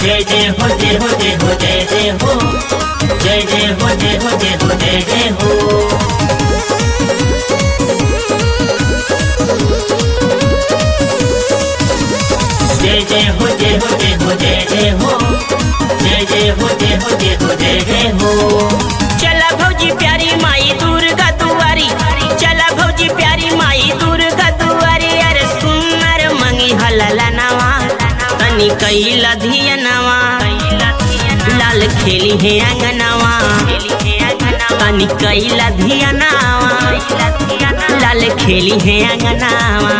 जय जय हो जय हो जय हो जय जय हो जय जय हो जय हो जय हो जय जय हो। जय जय हो जय हो जय हो जय जय हो जय जय हो जय हो जय हो जय जय हो। चला भौजी प्यारी माई दुर्गा दुआरी, चला भौजी प्यारी माई दुर्गा दुआरी। अरे सुनर मंगी हलला नवा तनी कैला धिया नवा, लाल खेली है अंगनवा तनी कैला धिया नवा, लाल खेली है अंगनवा।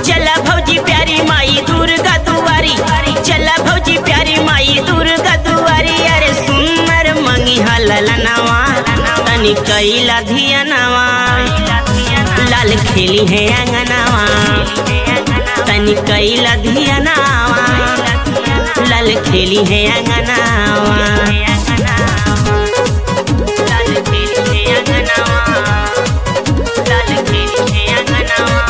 चला भौजी प्यारी माई दुर्गा दुआरी, चला भौजी प्यारी माई दुर्गा दुआरी। अरे सुनर मंगी हलला नवा तनी कैला धिया नवा, लाल खेली है अंगनवा तनी कैला धिया नवा, लाल खेली है अंगनवा। लाल खेली है अंगनवा, लाल खेली है अंगनवा।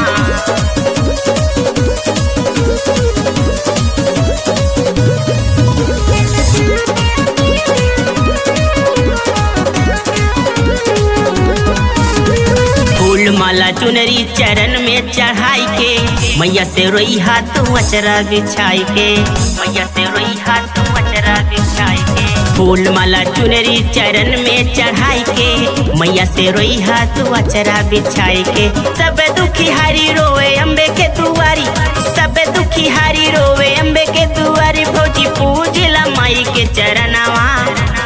फूल माला चुनरी चरण में चढ़ाई के, मैया से रोई हाथ अचरा बिछाई के, मैया से रोई हाथ अचरा बिछाई के। फूल माला चुनरी चरण में चढ़ाई के, मैया से रोई हाथ अचरा बिछाई के। सब दुखी हारी रोवे अम्बे के दुआरी, सब दुखी हारी रोवे अम्बे के दुआरी। भौजी पूजला माई के चरणवा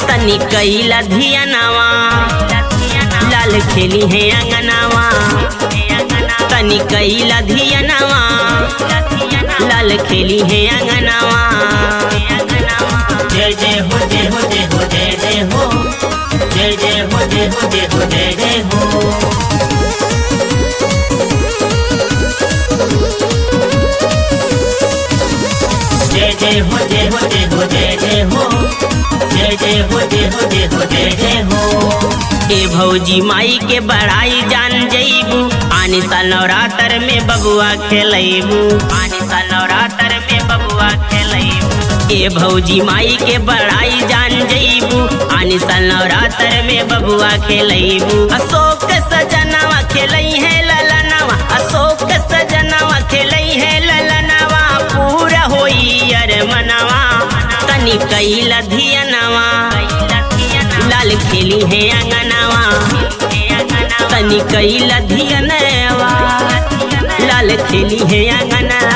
तनी कैला धिया नवा, लाल खेली है अंगनवा तनी कैला धिया नवा, लाल खेली है अंगनवा। जय जय हो जय हो जय हो जय जय हो जय जय हो जय हो जय हो जय जय हो। जय जय हो जय हो जय हो जय जय हो जय जय हो जय हो जय हो जय जय हो। ए भौजी माई के बड़ाई जान जईबू, आने साल नवरात्र में बबुआ खेलैबू, आने साल नवरात्र में बबुआ खेलैबू। ए भौजी माई के बड़ाई जान जईबू, आने साल नवरात्र में बबुआ खेलैबू। अशोक सजनवा खेलई है ललनवा, अशोक सजनवा खेलई है ललनवा। पूरा होई अरे मनवा तनी कैला धिया नवा, लाल खेली है अंगनवा तनी कैला धिया नवा, लाल खेली है अंगनवा।